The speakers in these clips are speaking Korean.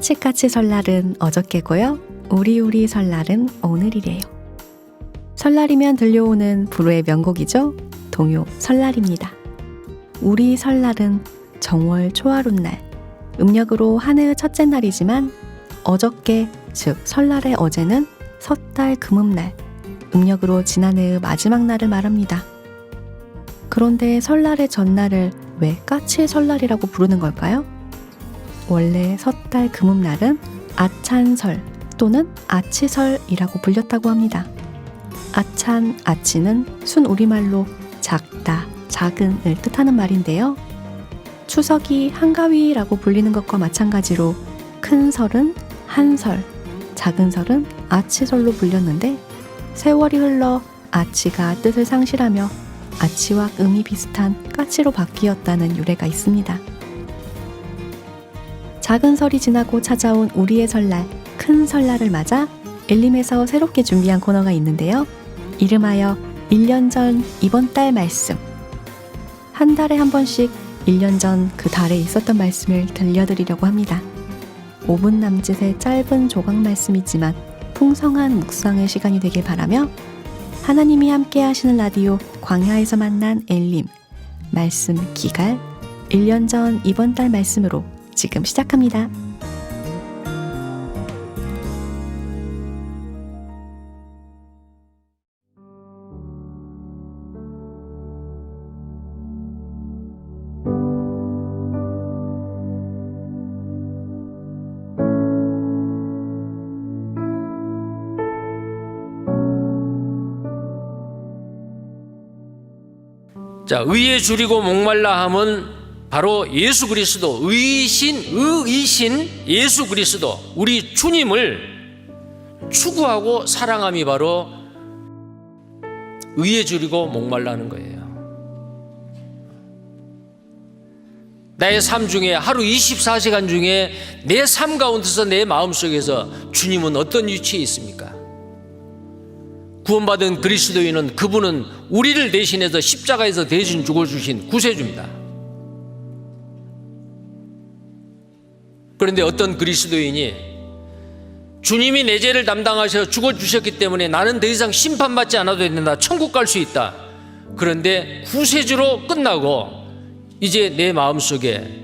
까치까치 설날은 어저께고요. 우리우리 설날은 오늘이래요. 설날이면 들려오는 불후의 명곡이죠. 동요 설날입니다. 우리 설날은 정월 초하룻날, 음력으로 한 해의 첫째 날이지만 어저께, 즉 설날의 어제는 섣달 금음날, 음력으로 지난해의 마지막 날을 말합니다. 그런데 설날의 전날을 왜 까치 설날이라고 부르는 걸까요? 원래 섣달 금음날은 아찬설 또는 아치설이라고 불렸다고 합니다. 아찬, 아치는 순 우리말로 작다, 작은을 뜻하는 말인데요. 추석이 한가위라고 불리는 것과 마찬가지로 큰 설은 한설, 작은 설은 아치설로 불렸는데 세월이 흘러 아치가 뜻을 상실하며 아치와 음이 비슷한 까치로 바뀌었다는 유래가 있습니다. 작은 설이 지나고 찾아온 우리의 설날, 큰 설날을 맞아 엘림에서 새롭게 준비한 코너가 있는데요. 이름하여 1년 전 이번 달 말씀. 한 달에 한 번씩 1년 전 그 달에 있었던 말씀을 들려드리려고 합니다. 5분 남짓의 짧은 조각 말씀이지만 풍성한 묵상의 시간이 되길 바라며 하나님이 함께 하시는 라디오 광야에서 만난 엘림 말씀 기갈 1년 전 이번 달 말씀으로 지금 시작합니다. 자, 의에 줄이고 목말라 함은 바로 예수 그리스도, 의이신 예수 그리스도, 우리 주님을 추구하고 사랑함이 바로 의에 줄이고 목말라 하는 거예요. 나의 삶 중에 하루 24시간 중에 내 삶 가운데서 내 마음속에서 주님은 어떤 위치에 있습니까? 구원받은 그리스도인은 그분은 우리를 대신해서 십자가에서 대신 죽어주신 구세주입니다. 그런데 어떤 그리스도인이 주님이 내 죄를 담당하셔 죽어주셨기 때문에 나는 더 이상 심판받지 않아도 된다, 천국 갈 수 있다. 그런데 구세주로 끝나고 이제 내 마음속에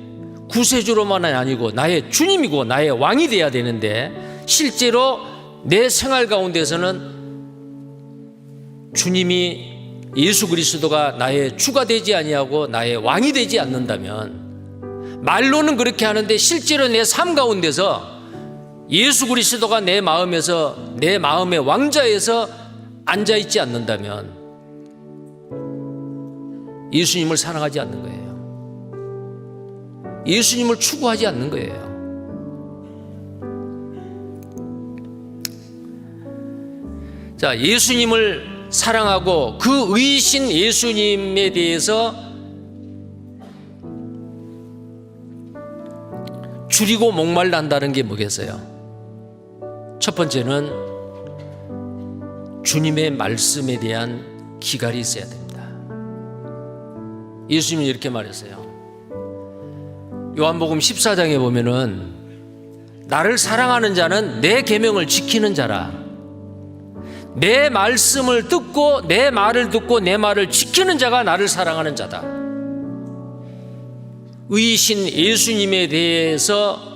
구세주로만 아니고 나의 주님이고 나의 왕이 돼야 되는데 실제로 내 생활 가운데서는 주님이 예수 그리스도가 나의 주가 되지 아니하고 나의 왕이 되지 않는다면, 말로는 그렇게 하는데 실제로 내 삶 가운데서 예수 그리스도가 내 마음에서, 내 마음의 왕좌에서 앉아있지 않는다면 예수님을 사랑하지 않는 거예요. 예수님을 추구하지 않는 거예요. 자, 예수님을 사랑하고 그 의이신 예수님에 대해서 줄이고 목말라 한다는 게 뭐겠어요? 첫 번째는 주님의 말씀에 대한 기갈이 있어야 됩니다. 예수님이 이렇게 말했어요. 요한복음 14장에 보면은 나를 사랑하는 자는 내 계명을 지키는 자라. 내 말씀을 듣고 내 말을 듣고 내 말을 지키는 자가 나를 사랑하는 자다. 의이신 예수님에 대해서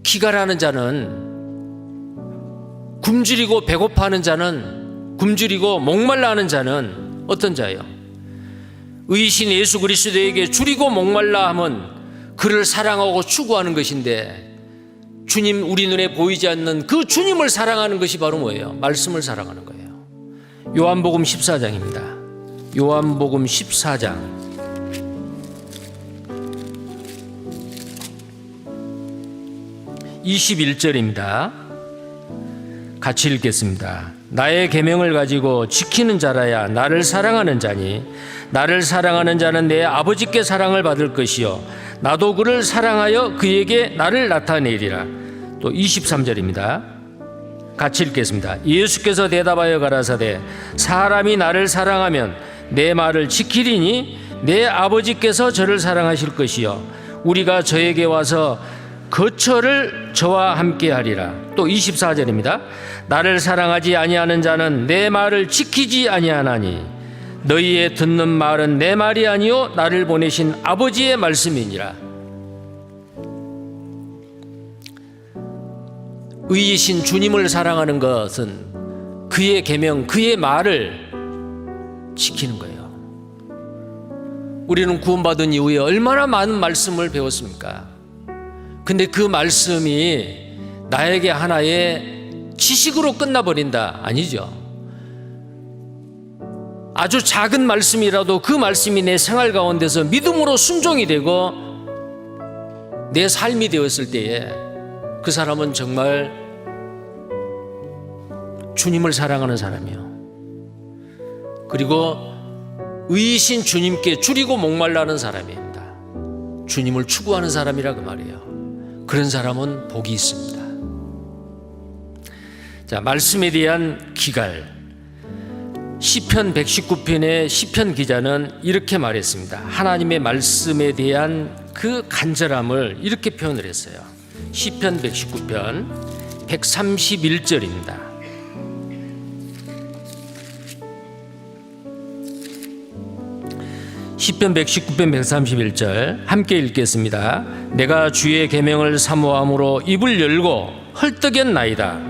기갈하는 자는, 굶주리고 배고파하는 자는, 굶주리고 목말라 하는 자는 어떤 자예요? 의이신 예수 그리스도에게 줄이고 목말라 함은 그를 사랑하고 추구하는 것인데, 주님, 우리 눈에 보이지 않는 그 주님을 사랑하는 것이 바로 뭐예요? 말씀을 사랑하는 거예요. 요한복음 14장입니다. 요한복음 14장 21절입니다. 같이 읽겠습니다. 나의 계명을 가지고 지키는 자라야 나를 사랑하는 자니 나를 사랑하는 자는 내 아버지께 사랑을 받을 것이요 나도 그를 사랑하여 그에게 나를 나타내리라. 또 23절입니다. 같이 읽겠습니다. 예수께서 대답하여 가라사대 사람이 나를 사랑하면 내 말을 지키리니 내 아버지께서 저를 사랑하실 것이요 우리가 저에게 와서 거처를 저와 함께 하리라. 또 24절입니다. 나를 사랑하지 아니하는 자는 내 말을 지키지 아니하나니 너희의 듣는 말은 내 말이 아니요 나를 보내신 아버지의 말씀이니라. 의이신 주님을 사랑하는 것은 그의 계명, 그의 말을 지키는 거예요. 우리는 구원받은 이후에 얼마나 많은 말씀을 배웠습니까? 근데 그 말씀이 나에게 하나의 지식으로 끝나버린다? 아니죠. 아주 작은 말씀이라도 그 말씀이 내 생활 가운데서 믿음으로 순종이 되고 내 삶이 되었을 때에 그 사람은 정말 주님을 사랑하는 사람이요. 그리고 의이신 주님께 줄이고 목말라는 사람입니다. 주님을 추구하는 사람이라 그 말이에요. 그런 사람은 복이 있습니다. 자, 말씀에 대한 기갈. 시편 119편의 시편 기자는 이렇게 말했습니다. 하나님의 말씀에 대한 그 간절함을 이렇게 표현을 했어요. 시편 119편 131절입니다. 시편 119편 131절 함께 읽겠습니다. 내가 주의 계명을 사모함으로 입을 열고 헐떡였나이다.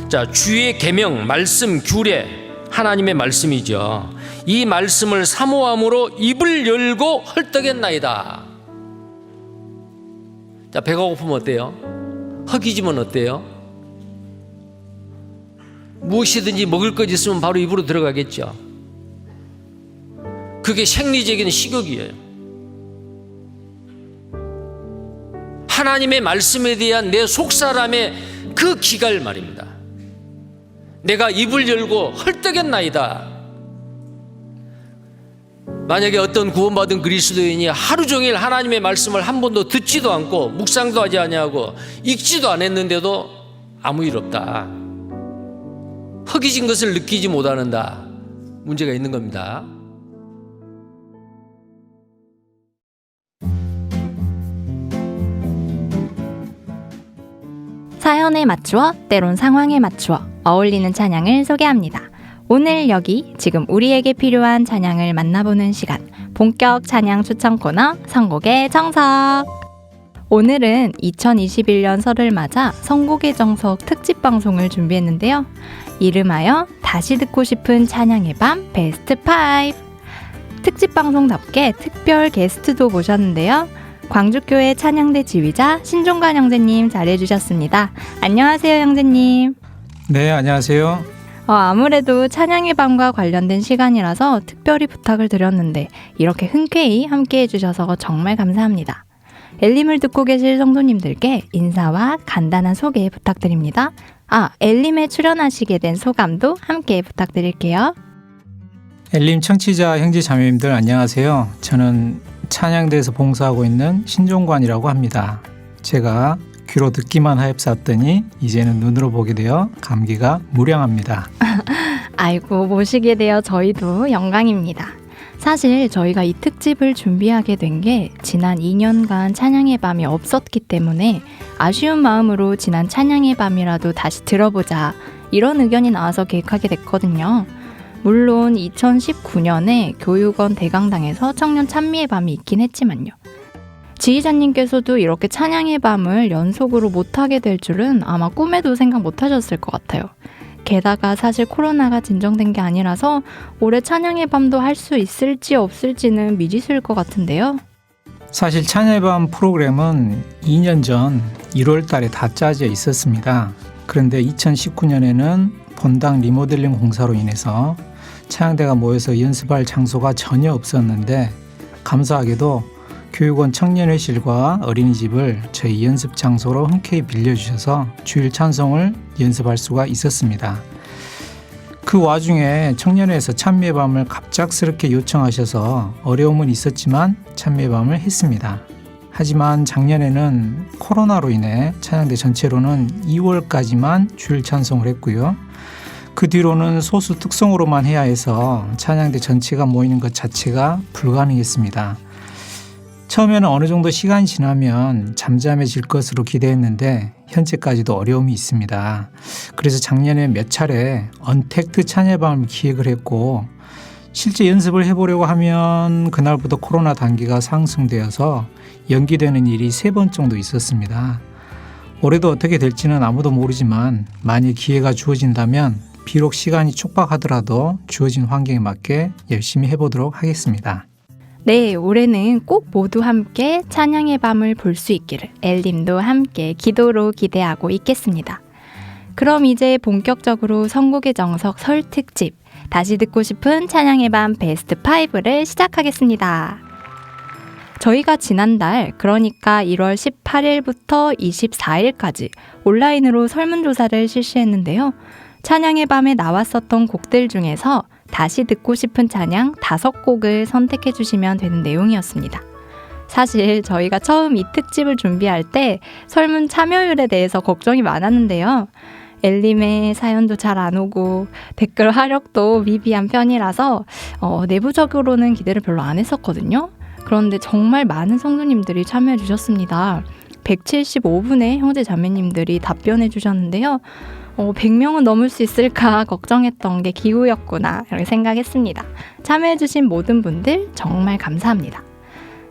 자, 주의 계명, 말씀, 규례, 하나님의 말씀이죠. 이 말씀을 사모함으로 입을 열고 헐떡였나이다. 자, 배가 고프면 어때요? 허기지면 어때요? 무엇이든지 먹을 것 있으면 바로 입으로 들어가겠죠. 그게 생리적인 식욕이에요. 하나님의 말씀에 대한 내 속사람의 그 기갈 말입니다. 내가 입을 열고 헐떡였나이다. 만약에 어떤 구원받은 그리스도인이 하루 종일 하나님의 말씀을 한 번도 듣지도 않고 묵상도 하지 아니하고 읽지도 않았는데도 아무 일 없다. 허기진 것을 느끼지 못하는다. 문제가 있는 겁니다. 사연에 맞추어 때론 상황에 맞추어 어울리는 찬양을 소개합니다. 오늘 여기 지금 우리에게 필요한 찬양을 만나보는 시간, 본격 찬양 추천 코너 선곡의 정석. 오늘은 2021년 설을 맞아 선곡의 정석 특집 방송을 준비했는데요. 이름하여 다시 듣고 싶은 찬양의 밤 베스트 5. 특집 방송답게 특별 게스트도 모셨는데요. 광주교회 찬양대 지휘자 신종관 형제님 자리해주셨습니다. 안녕하세요, 형제님. 네, 안녕하세요. 아무래도 찬양의 밤과 관련된 시간이라서 특별히 부탁을 드렸는데 이렇게 흔쾌히 함께 해주셔서 정말 감사합니다. 엘림을 듣고 계실 성도님들께 인사와 간단한 소개 부탁드립니다. 엘림에 출연하시게 된 소감도 함께 부탁드릴게요. 엘림 청취자 형제 자매님들 안녕하세요. 저는 찬양대에서 봉사하고 있는 신종관이라고 합니다. 제가 귀로 듣기만 하였었더니 이제는 눈으로 보게 되어 감기가 무량합니다. 아이고, 모시게 되어 저희도 영광입니다. 사실 저희가 이 특집을 준비하게 된 게 지난 2년간 찬양의 밤이 없었기 때문에 아쉬운 마음으로 지난 찬양의 밤이라도 다시 들어보자, 이런 의견이 나와서 계획하게 됐거든요. 물론 2019년에 교육원 대강당에서 청년 찬미의 밤이 있긴 했지만요. 지휘자님께서도 이렇게 찬양의 밤을 연속으로 못하게 될 줄은 아마 꿈에도 생각 못하셨을 것 같아요. 게다가 사실 코로나가 진정된 게 아니라서 올해 찬양의 밤도 할 수 있을지 없을지는 미지수일 것 같은데요. 사실 찬양의 밤 프로그램은 2년 전 1월 달에 다 짜져 있었습니다. 그런데 2019년에는 본당 리모델링 공사로 인해서 찬양대가 모여서 연습할 장소가 전혀 없었는데 감사하게도 교육원 청년회실과 어린이집을 저희 연습 장소로 흔쾌히 빌려주셔서 주일 찬송을 연습할 수가 있었습니다. 그 와중에 청년회에서 찬미의 밤을 갑작스럽게 요청하셔서 어려움은 있었지만 찬미의 밤을 했습니다. 하지만 작년에는 코로나로 인해 찬양대 전체로는 2월까지만 주일 찬송을 했고요. 그 뒤로는 소수 특송으로만 해야 해서 찬양대 전체가 모이는 것 자체가 불가능했습니다. 처음에는 어느 정도 시간이 지나면 잠잠해질 것으로 기대했는데 현재까지도 어려움이 있습니다. 그래서 작년에 몇 차례 언택트 찬양의 밤을 기획을 했고 실제 연습을 해보려고 하면 그날부터 코로나 단계가 상승되어서 연기되는 일이 3번 정도 있었습니다. 올해도 어떻게 될지는 아무도 모르지만 만일 기회가 주어진다면 비록 시간이 촉박하더라도 주어진 환경에 맞게 열심히 해보도록 하겠습니다. 네, 올해는 꼭 모두 함께 찬양의 밤을 볼 수 있기를 엘림도 함께 기도로 기대하고 있겠습니다. 그럼 이제 본격적으로 선곡의 정석 설 특집 다시 듣고 싶은 찬양의 밤 베스트 5를 시작하겠습니다. 저희가 지난달 그러니까 1월 18일부터 24일까지 온라인으로 설문조사를 실시했는데요. 찬양의 밤에 나왔었던 곡들 중에서 다시 듣고 싶은 찬양 5곡을 선택해 주시면 되는 내용이었습니다. 사실 저희가 처음 이 특집을 준비할 때 설문 참여율에 대해서 걱정이 많았는데요. 엘림의 사연도 잘 안 오고 댓글 화력도 미비한 편이라서 내부적으로는 기대를 별로 안 했었거든요. 그런데 정말 많은 성도님들이 참여해 주셨습니다. 175분의 형제 자매님들이 답변해 주셨는데요. 100명은 넘을 수 있을까 걱정했던 게 기우였구나 이렇게 생각했습니다. 참여해주신 모든 분들 정말 감사합니다.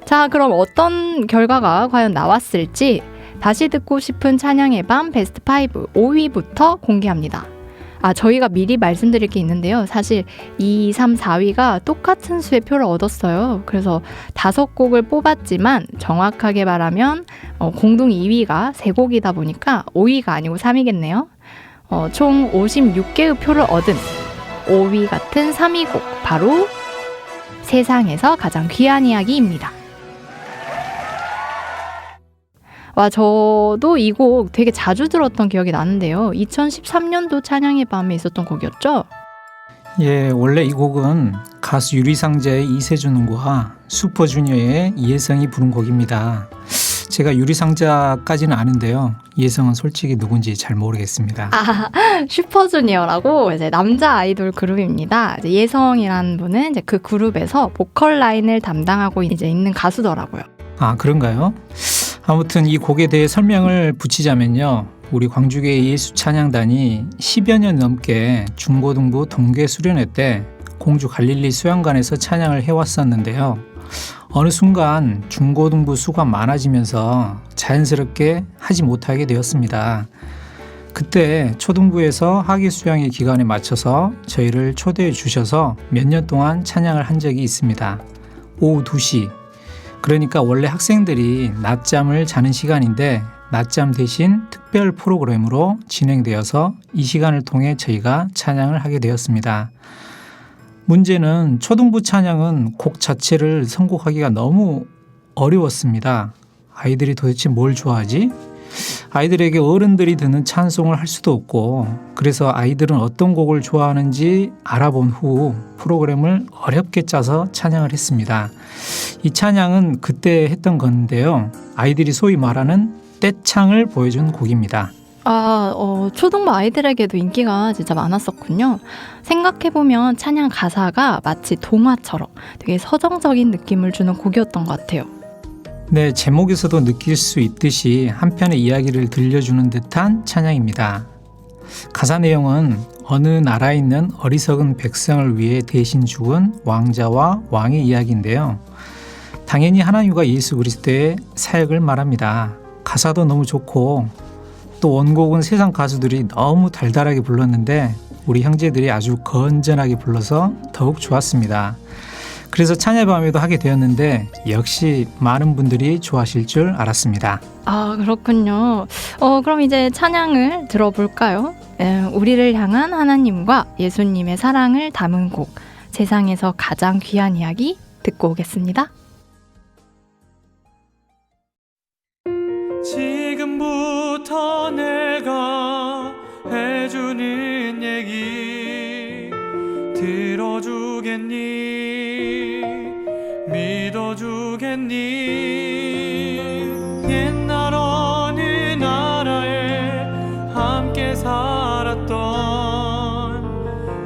자, 그럼 어떤 결과가 과연 나왔을지 다시 듣고 싶은 찬양의 밤 베스트 5 5위부터 공개합니다. 저희가 미리 말씀드릴 게 있는데요. 사실 2, 3, 4위가 똑같은 수의 표를 얻었어요. 그래서 5곡을 뽑았지만 정확하게 말하면 공동 2위가 3곡이다 보니까 5위가 아니고 3위겠네요. 총 56개의 표를 얻은 5위 같은 3위 곡 바로 세상에서 가장 귀한 이야기입니다. 저도 이 곡 되게 자주 들었던 기억이 나는데요. 2013년도 찬양의 밤에 있었던 곡이었죠? 예, 원래 이 곡은 가수 유리상자의 이세준과 슈퍼주니어의 이혜성이 부른 곡입니다. 제가 유리상자까지는 아는데요. 이혜성은 솔직히 누군지 잘 모르겠습니다. 슈퍼주니어라고 이제 남자 아이돌 그룹입니다. 이제 예성이라는 분은 이제 그 그룹에서 보컬 라인을 담당하고 이제 있는 가수더라고요. 그런가요? 아무튼 이 곡에 대해 설명을 붙이자면요. 우리 광주교회 예수찬양단이 10여 년 넘게 중고등부 동계 수련회 때 공주 갈릴리 수양관에서 찬양을 해왔었는데요. 어느 순간 중고등부 수가 많아지면서 자연스럽게 하지 못하게 되었습니다. 그때 초등부에서 학위 수양의 기간에 맞춰서 저희를 초대해 주셔서 몇 년 동안 찬양을 한 적이 있습니다. 오후 2시, 그러니까 원래 학생들이 낮잠을 자는 시간인데 낮잠 대신 특별 프로그램으로 진행되어서 이 시간을 통해 저희가 찬양을 하게 되었습니다. 문제는 초등부 찬양은 곡 자체를 선곡하기가 너무 어려웠습니다. 아이들이 도대체 뭘 좋아하지? 아이들에게 어른들이 듣는 찬송을 할 수도 없고, 그래서 아이들은 어떤 곡을 좋아하는지 알아본 후 프로그램을 어렵게 짜서 찬양을 했습니다. 이 찬양은 그때 했던 건데요. 아이들이 소위 말하는 떼창을 보여준 곡입니다. 초등부 아이들에게도 인기가 진짜 많았었군요. 생각해보면 찬양 가사가 마치 동화처럼 되게 서정적인 느낌을 주는 곡이었던 것 같아요. 네, 제목에서도 느낄 수 있듯이 한편의 이야기를 들려주는 듯한 찬양입니다. 가사 내용은 어느 나라에 있는 어리석은 백성을 위해 대신 죽은 왕자와 왕의 이야기인데요. 당연히 하나님과 예수 그리스도의 사역을 말합니다. 가사도 너무 좋고 또 원곡은 세상 가수들이 너무 달달하게 불렀는데 우리 형제들이 아주 건전하게 불러서 더욱 좋았습니다. 그래서 찬양의 밤에도 하게 되었는데 역시 많은 분들이 좋아하실 줄 알았습니다. 그렇군요. 그럼 이제 찬양을 들어볼까요? 우리를 향한 하나님과 예수님의 사랑을 담은 곡 세상에서 가장 귀한 이야기 듣고 오겠습니다. 지금부터 내가 해주는 얘기 들어주겠니? 믿어주겠니? 옛날 어느 나라에 함께 살았던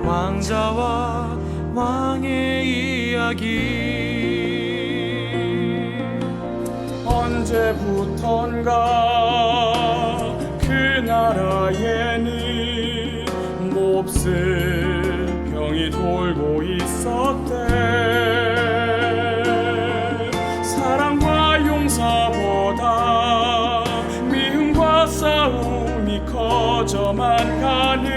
왕자와 왕의 이야기 언제부턴가 그 나라에는 몹쓸 병이 돌고 있었대. 사랑과 용서보다 미움과 싸움이 커져만 가는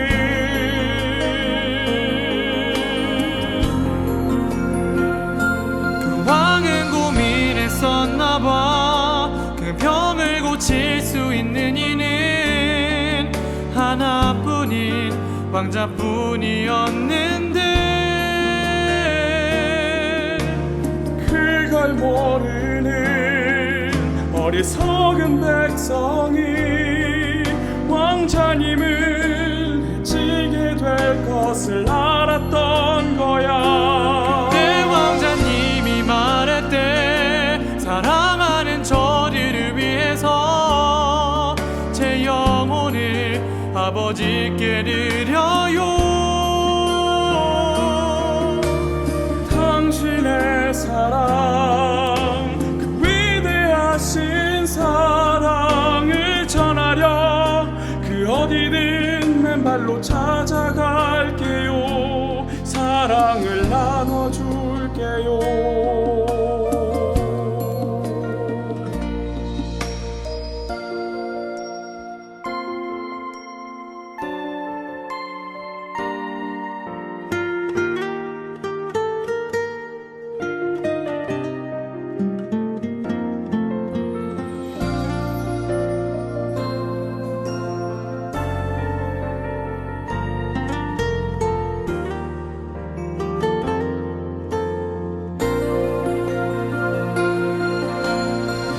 그 왕은 고민했었나봐. 그 병을 고칠 수 있는 이는 하나뿐인 왕자뿐이었는데 그걸 모르는 어리석은 백성이 왕자님을 해치게 될 것을 알았던 거야. 그때 왕자님이 말했대. 사랑하는 저들을 위해서 제 영혼을 아버지께 드려요. 당신의 사랑, 그 위대하신 사랑을 전하려 그 어디든 맨발로 찾아갈게요. 사랑을 나눠줄게요.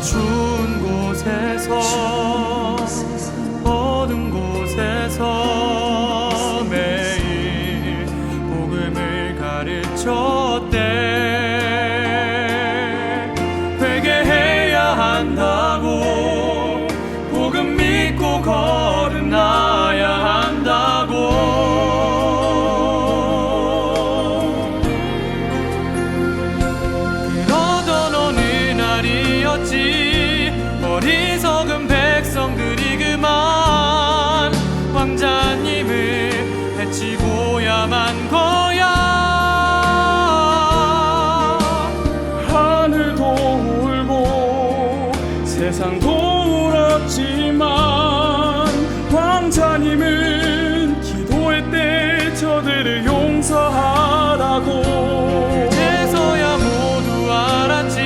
추운 곳에서 어두운 곳에서 매일 복음을 가르쳤대. 회개해야 한다고, 복음 믿고 거듭나야 한다고. 그러던 어느 날이었지. 어리석은 백성들이 그만 왕자님을 해치고야만 거야. 하늘도 울고 세상도 울었지만 왕자님은 기도했대. 저들을 용서하라고. 그제서야 모두 알았지.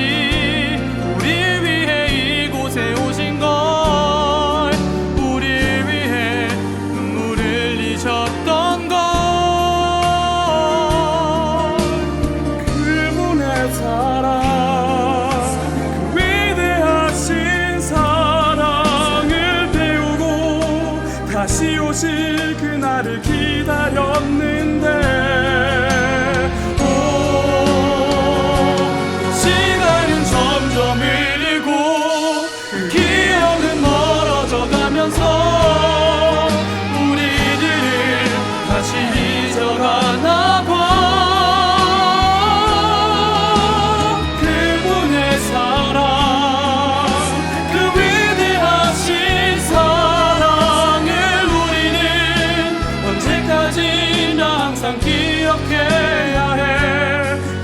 오신 걸 우리를 위해 눈물을 흘리셨던 걸. 그분의 사랑, 그 위대하신 사랑을 배우고 다시 오실 그날을 기다렸는데 시간은 점점 흐르고 기억은 멀어져 가면서 우리들을 다시 잊어가나 봐. 그분의 사랑, 그 위대하신 사랑을 우리는 언제까지나 항상 기억해야 해.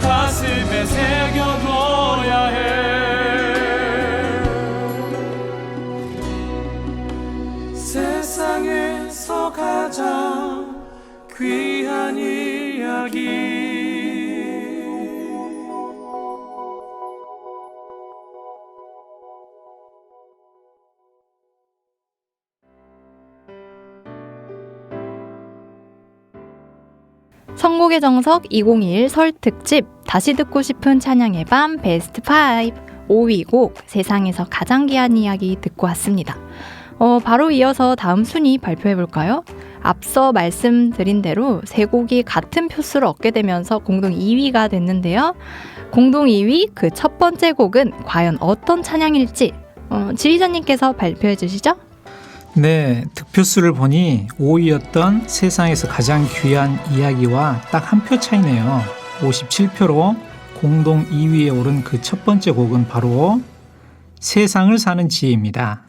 가슴에 새겨둬야 해. 세상에서 가장 귀한 이야기. 선곡의 정석 2021 설 특집 다시 듣고 싶은 찬양의 밤 베스트 5 5위 곡 세상에서 가장 귀한 이야기 듣고 왔습니다. 바로 이어서 다음 순위 발표해볼까요? 앞서 말씀드린 대로 세 곡이 같은 표수를 얻게 되면서 공동 2위가 됐는데요. 공동 2위 그 첫 번째 곡은 과연 어떤 찬양일지 지휘자님께서 발표해 주시죠. 네, 득표수를 보니 5위였던 세상에서 가장 귀한 이야기와 딱 한 표 차이네요. 57표로 공동 2위에 오른 그 첫 번째 곡은 바로 세상을 사는 지혜입니다.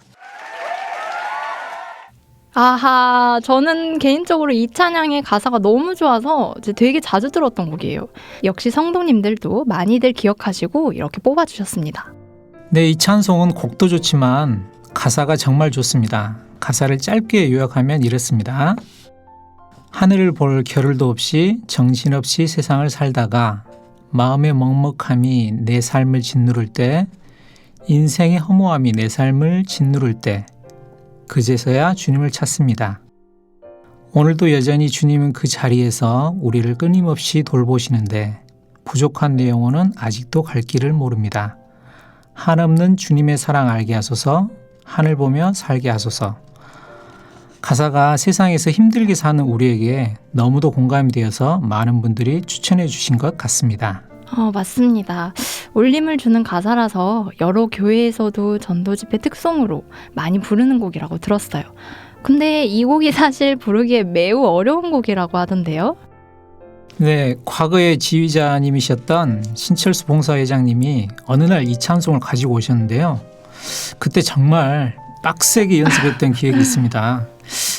아하, 저는 개인적으로 이 찬양의 가사가 너무 좋아서 이제 되게 자주 들었던 곡이에요. 역시 성도님들도 많이들 기억하시고 이렇게 뽑아주셨습니다. 네, 이 찬송은 곡도 좋지만 가사가 정말 좋습니다. 가사를 짧게 요약하면 이렇습니다. 하늘을 볼 겨를도 없이 정신없이 세상을 살다가 마음의 먹먹함이 내 삶을 짓누를 때, 인생의 허무함이 내 삶을 짓누를 때 그제서야 주님을 찾습니다. 오늘도 여전히 주님은 그 자리에서 우리를 끊임없이 돌보시는데 부족한 내 영혼은 아직도 갈 길을 모릅니다. 한없는 주님의 사랑 알게 하소서, 하늘 보며 살게 하소서. 가사가 세상에서 힘들게 사는 우리에게 너무도 공감이 되어서 많은 분들이 추천해 주신 것 같습니다. 맞습니다. 울림을 주는 가사라서 여러 교회에서도 전도 집회 특송으로 많이 부르는 곡이라고 들었어요. 근데 이 곡이 사실 부르기에 매우 어려운 곡이라고 하던데요. 네, 과거의 지휘자님이셨던 신철수 봉사회장님이 어느 날 이 찬송을 가지고 오셨는데요. 그때 정말 빡세게 연습했던 기억이 있습니다.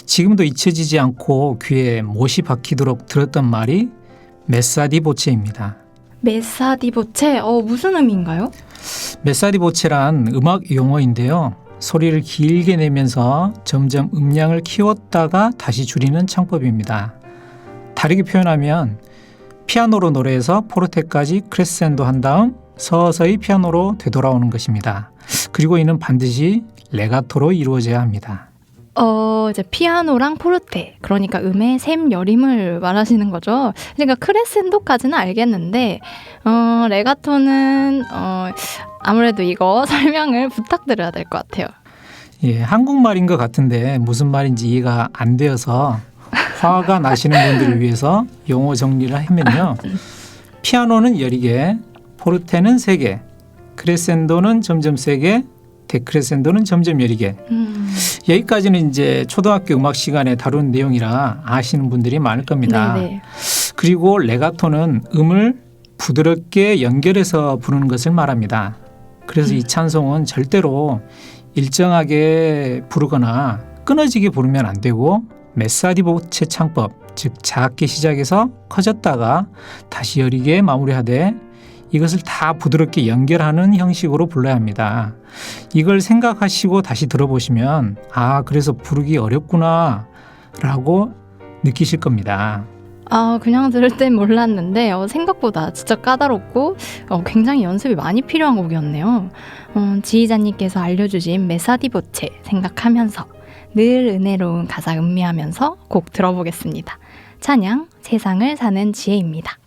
지금도 잊혀지지 않고 귀에 못이 박히도록 들었던 말이 메사디보체입니다. 메사디보체? 무슨 의미인가요? 메사디보체란 음악 용어인데요. 소리를 길게 내면서 점점 음량을 키웠다가 다시 줄이는 창법입니다. 다르게 표현하면 피아노로 노래해서 포르테까지 크레센도 한 다음 서서히 피아노로 되돌아오는 것입니다. 그리고 이는 반드시 레가토로 이루어져야 합니다. 이제 피아노랑 포르테, 그러니까 음의 샘 여림을 말하시는 거죠. 그러니까 크레센도까지는 알겠는데 레가토는 아무래도 이거 설명을 부탁드려야 될 것 같아요. 예, 한국말인 것 같은데 무슨 말인지 이해가 안 되어서 화가 나시는 분들을 위해서 용어 정리를 하면요. 피아노는 여리게, 포르테는 세게, 크레센도는 점점 세게, 데크레센도는 점점 여리게. 여기까지는 이제 초등학교 음악 시간에 다룬 내용이라 아시는 분들이 많을 겁니다. 네네. 그리고 레가토는 음을 부드럽게 연결해서 부르는 것을 말합니다. 그래서 이 찬송은 절대로 일정하게 부르거나 끊어지게 부르면 안 되고 메사디보체 창법, 즉 작게 시작해서 커졌다가 다시 여리게 마무리하되 이것을 다 부드럽게 연결하는 형식으로 불러야 합니다. 이걸 생각하시고 다시 들어보시면 그래서 부르기 어렵구나 라고 느끼실 겁니다. 그냥 들을 땐 몰랐는데 생각보다 진짜 까다롭고 굉장히 연습이 많이 필요한 곡이었네요. 지휘자님께서 알려주신 메사디보체 생각하면서 늘 은혜로운 가사 음미하면서 곡 들어보겠습니다. 찬양 세상을 사는 지혜입니다.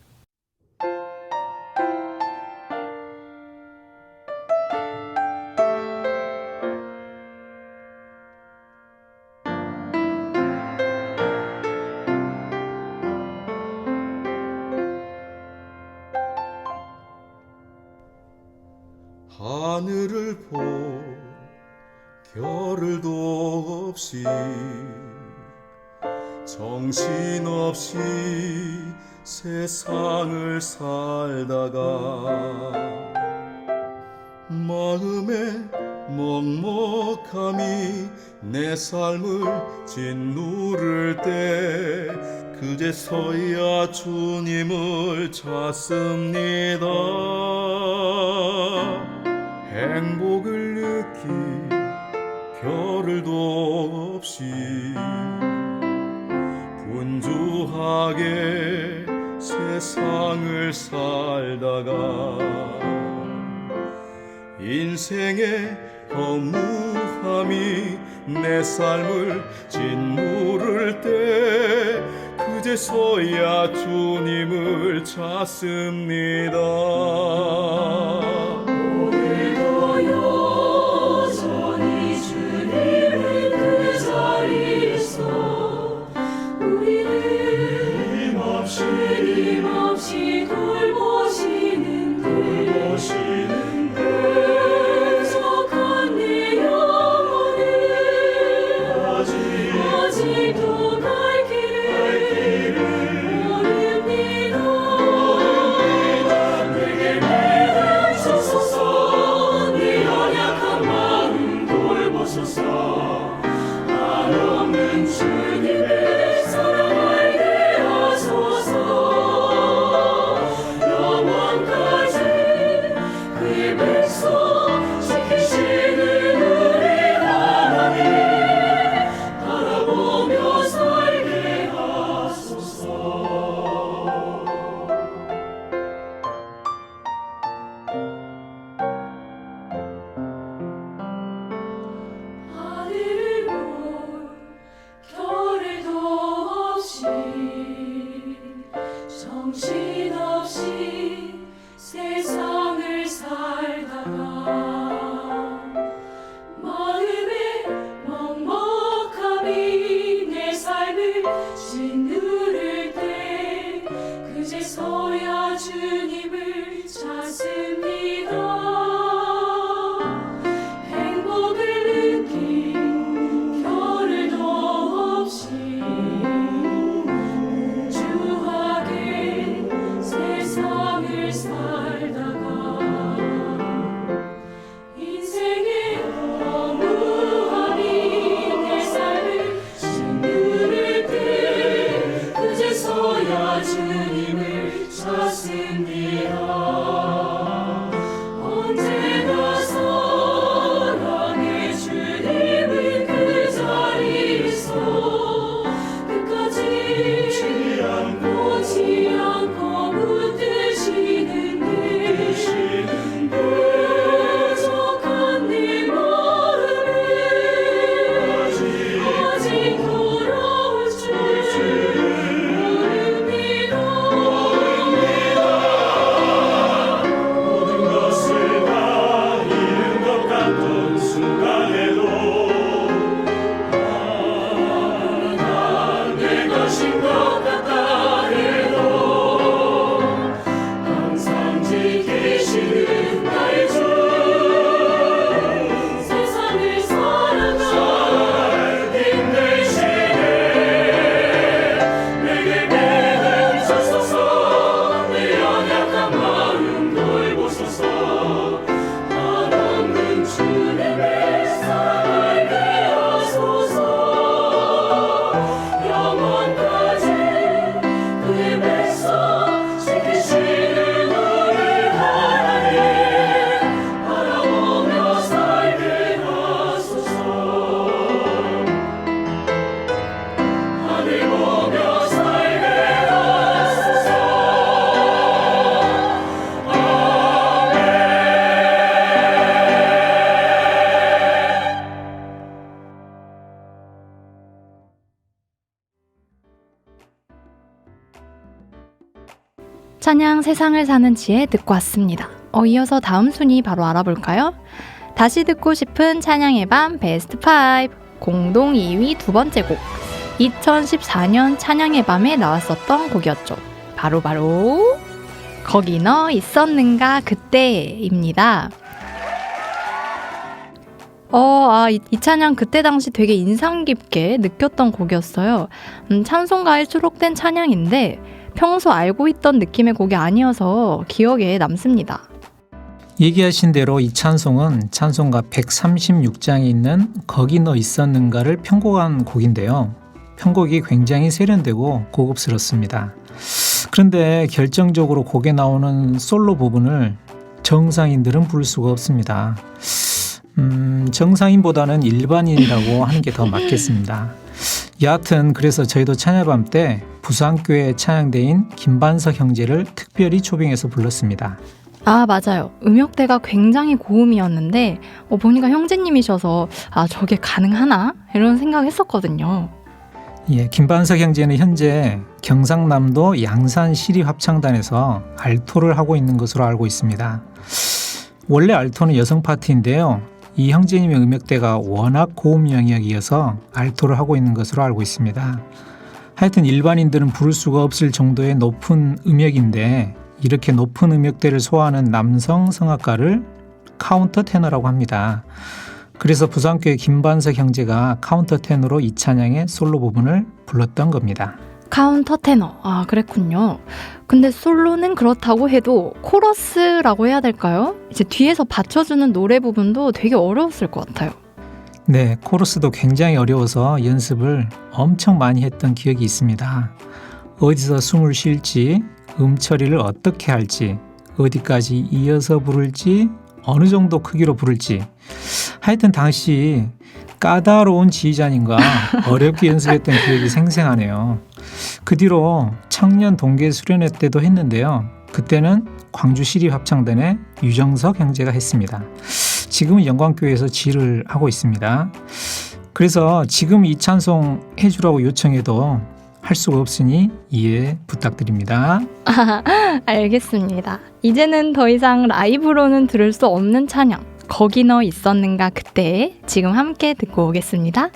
하늘을 볼 겨를도 없이 정신없이 세상을 살다가 마음에 먹먹함이 내 삶을 짓누를 때 그제서야 주님을 찾습니다. 행복을 느끼 겨를도 없이 분주하게 세상을 살다가 인생의 허무함이 내 삶을 짓누를 때 그제서야 주님을 찾습니다. 힘없이 돌보시는데 부족한 내 영혼은 아직도 갈 길을 모릅니다. 내게 믿으소서. 짓누를 때 그제서야 주님을 찾습니다. 행복을 느낀 겨를도 없이 주하게 세상을 살다가 인생의 허무함이 내 삶을 짓누를 때 그제서야 주님을 찾습니다. 언제나 사랑의 주님은 그 자리에서 끝까지 놓지 않고 붙드시는 게 부족한 내 마음을 아직 돌아올 줄 모릅니다. 모든 것을 다 잃은 것 같던 순간에도 난 내 것인 것 같다 해도 항상 지키시는 나의 주 세상을 살아갈 힘내시네 내게 베푸소서 내 연약한 마음 돌보소서 한없는 주님의 사랑을 베어소서 영원까지 그의 백성 지키시는 우리 하나님 바라보며 살게 하소서. 하늘 보며 살게 하소서. 찬양 세상을 사는 지혜 듣고 왔습니다. 이어서 다음 순위 바로 알아볼까요? 다시 듣고 싶은 찬양의 밤 베스트 5 공동 2위 두 번째 곡 2014년 찬양의 밤에 나왔었던 곡이었죠. 바로 거기 너 있었는가 그때입니다. 이 찬양 그때 당시 되게 인상 깊게 느꼈던 곡이었어요. 찬송가에 수록된 찬양인데 평소 알고 있던 느낌의 곡이 아니어서 기억에 남습니다. 얘기하신 대로 이 찬송은 찬송가 136장에 있는 거기 너 있었는가를 편곡한 곡인데요. 편곡이 굉장히 세련되고 고급스럽습니다. 그런데 결정적으로 곡에 나오는 솔로 부분을 정상인들은 부를 수가 없습니다. 정상인보다는 일반인이라고 하는 게 더 맞겠습니다. 여하튼 그래서 저희도 찬양밤 때 부산교회 찬양대인 김반석 형제를 특별히 초빙해서 불렀습니다. 맞아요. 음역대가 굉장히 고음이었는데 보니까 형제님이셔서 저게 가능하나? 이런 생각했었거든요. 예, 김반석 형제는 현재 경상남도 양산 시립합창단에서 알토를 하고 있는 것으로 알고 있습니다. 원래 알토는 여성 파트인데요. 이 형제님의 음역대가 워낙 고음 영역이어서 알토를 하고 있는 것으로 알고 있습니다. 하여튼 일반인들은 부를 수가 없을 정도의 높은 음역인데 이렇게 높은 음역대를 소화하는 남성 성악가를 카운터 테너라고 합니다. 그래서 부산교회 김반석 형제가 카운터 테너로 이 찬양의 솔로 부분을 불렀던 겁니다. 카운터 테너. 그랬군요. 근데 솔로는 그렇다고 해도 코러스라고 해야 될까요? 이제 뒤에서 받쳐주는 노래 부분도 되게 어려웠을 것 같아요. 네, 코러스도 굉장히 어려워서 연습을 엄청 많이 했던 기억이 있습니다. 어디서 숨을 쉴지, 처리를 어떻게 할지, 어디까지 이어서 부를지, 어느 정도 크기로 부를지. 하여튼 당시 까다로운 지휘자님과 어렵게 연습했던 기억이 생생하네요. 그 뒤로 청년 동계 수련회 때도 했는데요. 그때는 광주시립합창단의 유정석 형제가 했습니다. 지금은 영광교회에서 지휘를 하고 있습니다. 그래서 지금 이 찬송 해주라고 요청해도 할 수가 없으니 이해 부탁드립니다. 알겠습니다. 이제는 더 이상 라이브로는 들을 수 없는 찬양 거기 너 있었는가 그때 지금 함께 듣고 오겠습니다.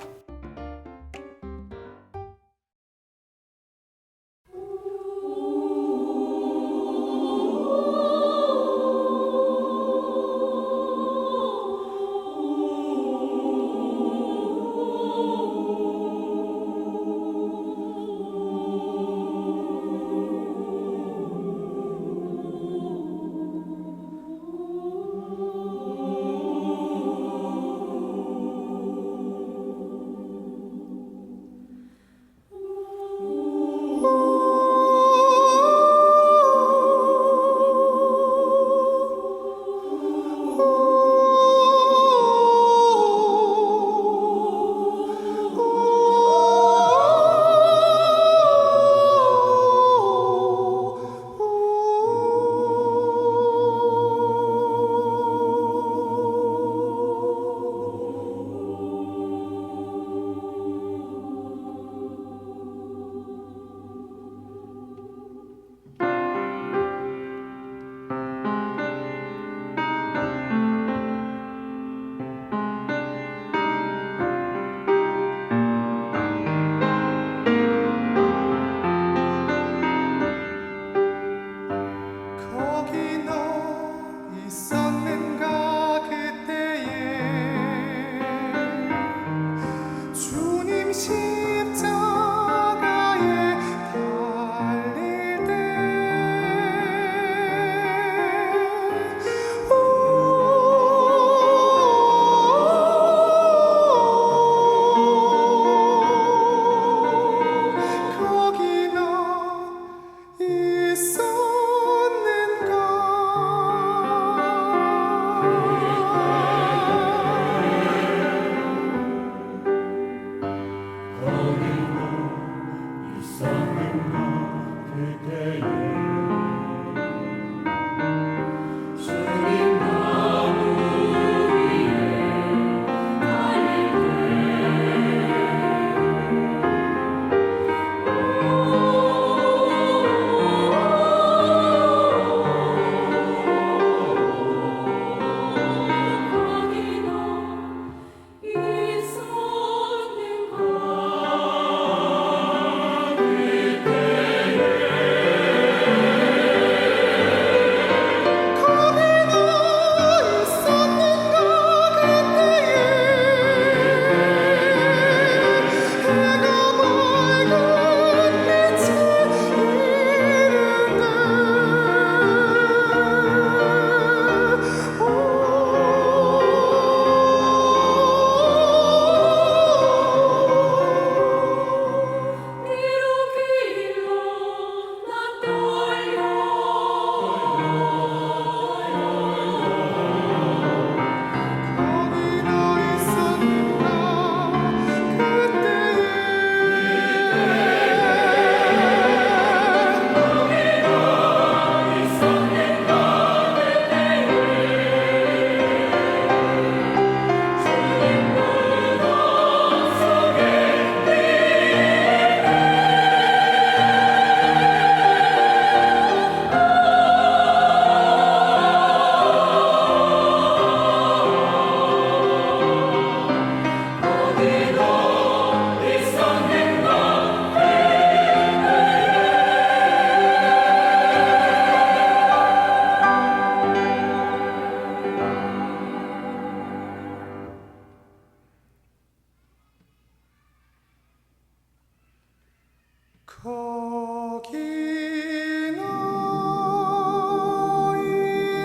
거기나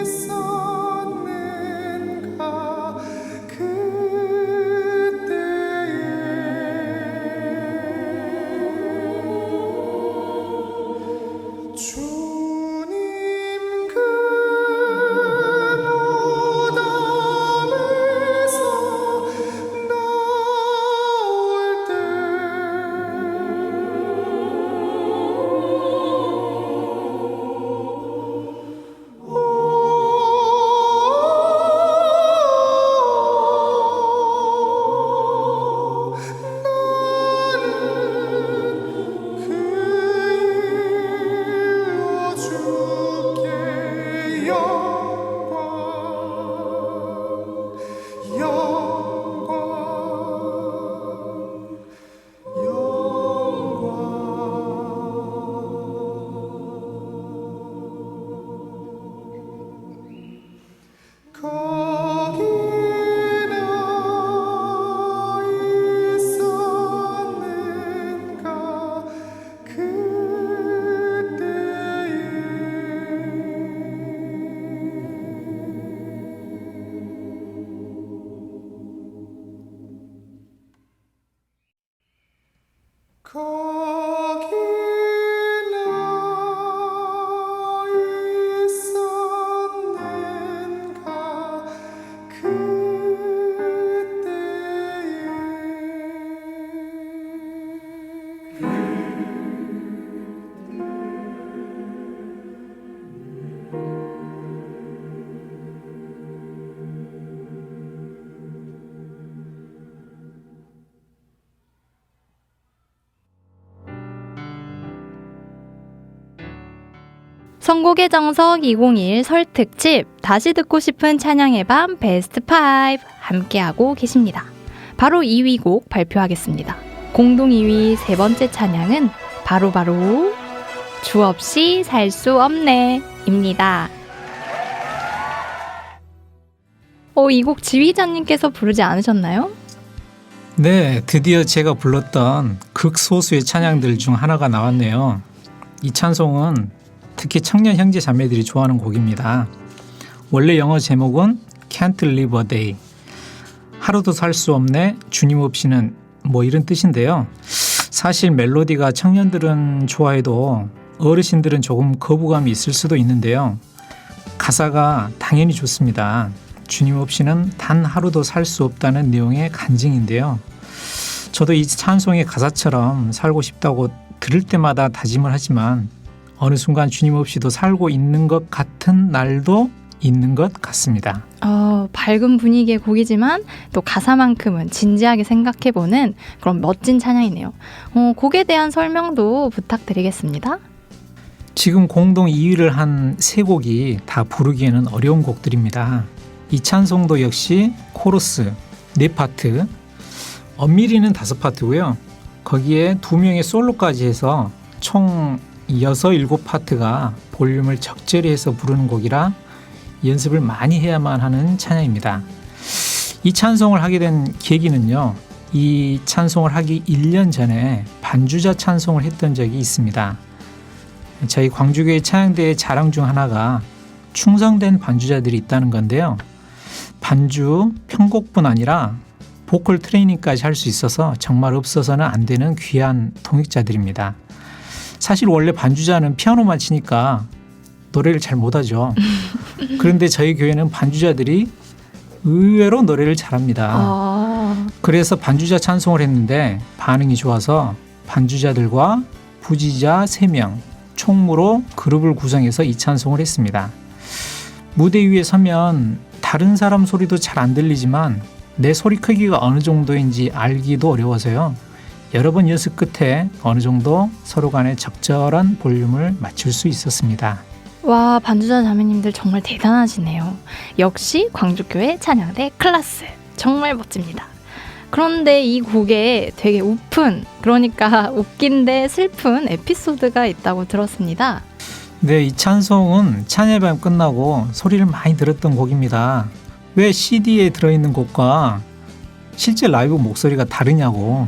있었는가 그때에 주님 그 무덤에서 나올 때 주께 거기나 있었는가 선곡의 정석 2021 설 특집 다시 듣고 싶은 찬양의 밤 베스트 5 함께하고 계십니다. 바로 2위 곡 발표하겠습니다. 공동 2위 세 번째 찬양은 바로 주 없이 살 수 없네 입니다. 이 곡 지휘자님께서 부르지 않으셨나요? 네, 드디어 제가 불렀던 극소수의 찬양들 중 하나가 나왔네요. 이 찬송은 특히 청년 형제 자매들이 좋아하는 곡입니다. 원래 영어 제목은 Can't Live a Day, 하루도 살 수 없네, 주님 없이는, 뭐 이런 뜻인데요. 사실 멜로디가 청년들은 좋아해도 어르신들은 조금 거부감이 있을 수도 있는데요. 가사가 당연히 좋습니다. 주님 없이는 단 하루도 살 수 없다는 내용의 간증인데요. 저도 이 찬송의 가사처럼 살고 싶다고 들을 때마다 다짐을 하지만 어느 순간 주님 없이도 살고 있는 것 같은 날도 있는 것 같습니다. 밝은 분위기의 곡이지만 또 가사만큼은 진지하게 생각해보는 그런 멋진 찬양이네요. 곡에 대한 설명도 부탁드리겠습니다. 지금 공동 2위를 한 세 곡이 다 부르기에는 어려운 곡들입니다. 이 찬송도 역시 코러스 4파트, 엄밀히는 5파트고요. 거기에 2명의 솔로까지 해서 총 6, 7파트가 볼륨을 적절히 해서 부르는 곡이라 연습을 많이 해야만 하는 찬양입니다. 이 찬송을 하게 된 계기는요. 이 찬송을 하기 1년 전에 반주자 찬송을 했던 적이 있습니다. 저희 광주교회 찬양대의 자랑 중 하나가 충성된 반주자들이 있다는 건데요. 반주, 편곡뿐 아니라 보컬 트레이닝까지 할 수 있어서 정말 없어서는 안 되는 귀한 동역자들입니다. 사실 원래 반주자는 피아노만 치니까 노래를 잘 못하죠. 그런데 저희 교회는 반주자들이 의외로 노래를 잘합니다. 그래서 반주자 찬송을 했는데 반응이 좋아서 반주자들과 부지자 3명 총무로 그룹을 구성해서 이 찬송을 했습니다. 무대 위에 서면 다른 사람 소리도 잘 안 들리지만 내 소리 크기가 어느 정도인지 알기도 어려워서요. 여러 번 연습 끝에 어느 정도 서로 간에 적절한 볼륨을 맞출 수 있었습니다. 와, 반주자 자매님들 정말 대단하시네요. 역시 광주교회 찬양대 클래스. 정말 멋집니다. 그런데 이 곡에 되게 그러니까 웃긴데 슬픈 에피소드가 있다고 들었습니다. 네, 이 찬송은 찬예밤 끝나고 소리를 많이 들었던 곡입니다. 왜 CD에 들어있는 곡과 실제 라이브 목소리가 다르냐고.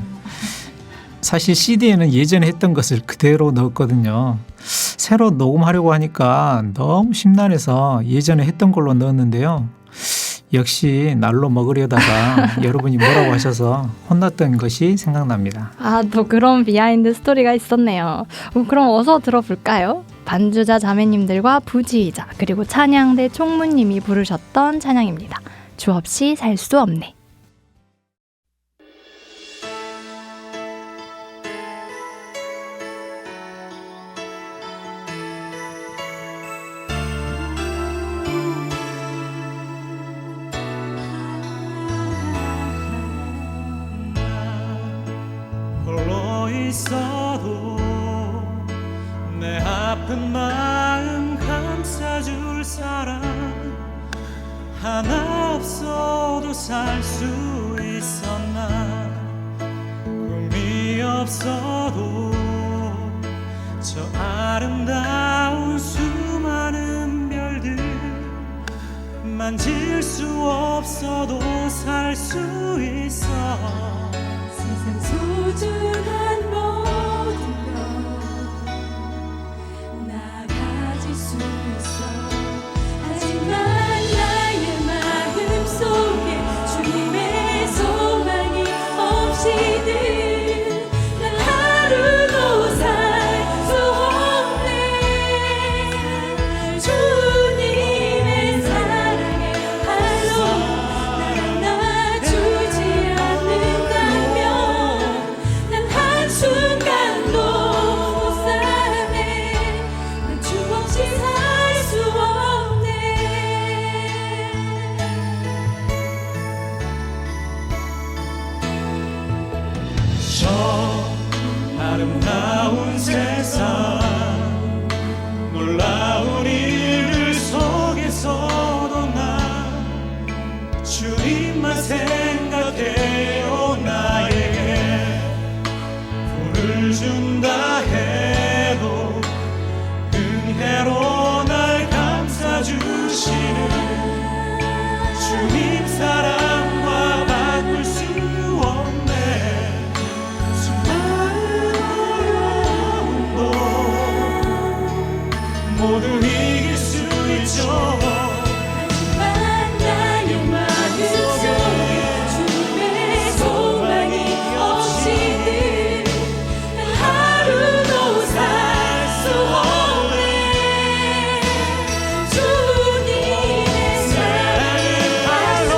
사실 CD에는 예전에 했던 것을 그대로 넣었거든요. 새로 녹음하려고 하니까 너무 심란해서 예전에 했던 걸로 넣었는데요. 역시 날로 먹으려다가 여러분이 뭐라고 하셔서 혼났던 것이 생각납니다. 아, 또 그런 비하인드 스토리가 있었네요. 그럼 어서 들어볼까요? 반주자 자매님들과 부지의자 그리고 찬양대 총무님이 부르셨던 찬양입니다. 주 없이 살 수 없네. 홀로 있어도 내 아픈 마음 감싸줄 사람 하나 없어도 살 수 있었나. 꿈이 없어도 저 아름다운 수많은 별들 만질 수 없어도 살 수 있어. 세상 소중한 모든 것 나 가질 수 있어. 하지만 나의 마음속에 주님의 소망이 없이는 난 하루도 살 수 없네. 주님의 사랑의 팔로 나를 놔주지 않는다면 난 한순간도 못 사네. 난 주 없이 살 수 없네. 저 아름다운 세상 놀라운 일들 속에서도 난 주님만 생각해요. 나에게 불을 준다 해도 은혜로 날 감싸주시는 주님 사랑과 바꿀 수 없네. 수많은 어려움도 모두 이길 수 있죠. 하지만 나의 마음속에 주님의 소망이 없이는 난 하루도 살 수 없네. 주님의 사랑의 팔로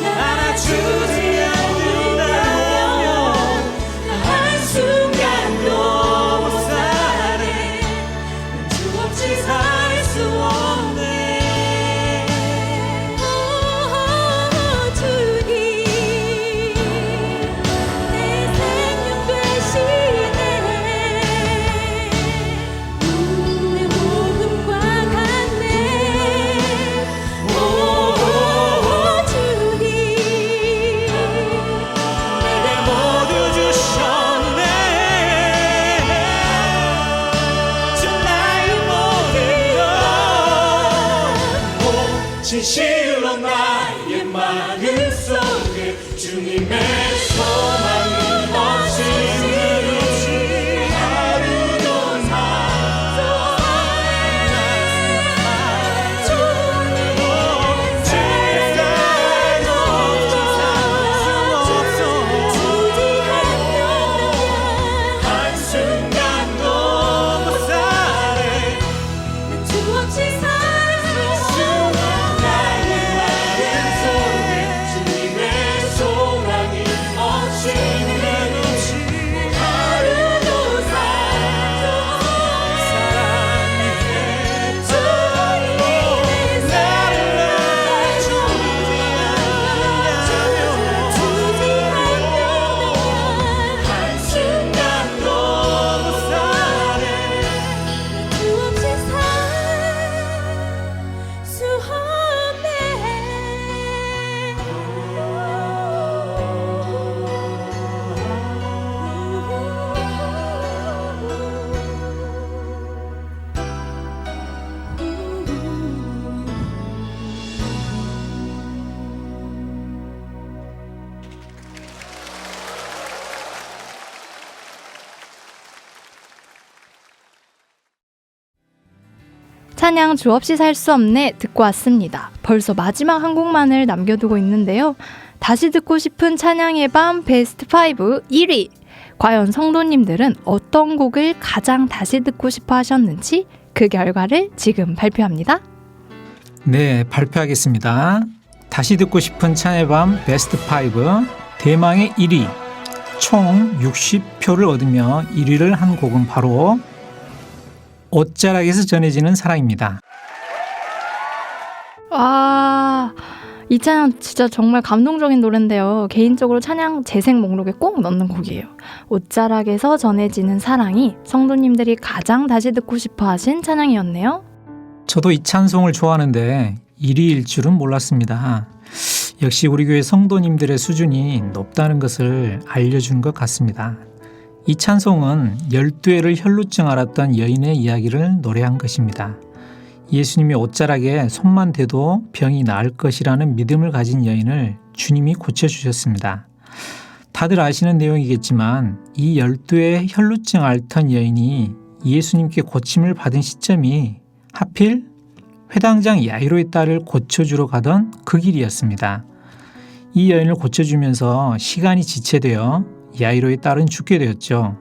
안아주지 않는다면 난 한순간도 못 사네. 난 주 없이 살 수 없네. 주님 내 생명 되시네. 내 모금과 같네. 주님 내게 모두 주셨네. 주 나의 모든 것 진실로 나의 마음속에 주님의 소망이 없이는 하루도 살 수 없어. 한순간도 못 사네. 주 없이 살 수 나의 마음속에 주님의 소망이 찬양 주 없이 살 수 없네 듣고 왔습니다. 벌써 마지막 한 곡만을 남겨두고 있는데요. 다시 듣고 싶은 찬양의 밤 베스트 5 1위. 과연 성도님들은 어떤 곡을 가장 다시 듣고 싶어 하셨는지 그 결과를 지금 발표합니다. 네, 발표하겠습니다. 다시 듣고 싶은 찬양의 밤 베스트 5 대망의 1위. 총 60표를 얻으며 1위를 한 곡은 바로 옷자락에서 전해지는 사랑입니다. 와, 이 찬양 진짜 정말 감동적인 노래인데요. 개인적으로 찬양 재생 목록에 꼭 넣는 곡이에요. 옷자락에서 전해지는 사랑이 성도님들이 가장 다시 듣고 싶어 하신 찬양이었네요. 저도 이 찬송을 좋아하는데 1위일 줄은 몰랐습니다. 역시 우리 교회 성도님들의 수준이 높다는 것을 알려주는 것 같습니다. 이 찬송은 12회를 혈루증 앓았던 여인의 이야기를 노래한 것입니다. 예수님이 옷자락에 손만 대도 병이 나을 것이라는 믿음을 가진 여인을 주님이 고쳐주셨습니다. 다들 아시는 내용이겠지만 이 12회 혈루증 앓던 여인이 예수님께 고침을 받은 시점이 하필 회당장 야이로의 딸을 고쳐주러 가던 그 길이었습니다. 이 여인을 고쳐주면서 시간이 지체되어 야이로의 딸은 죽게 되었죠.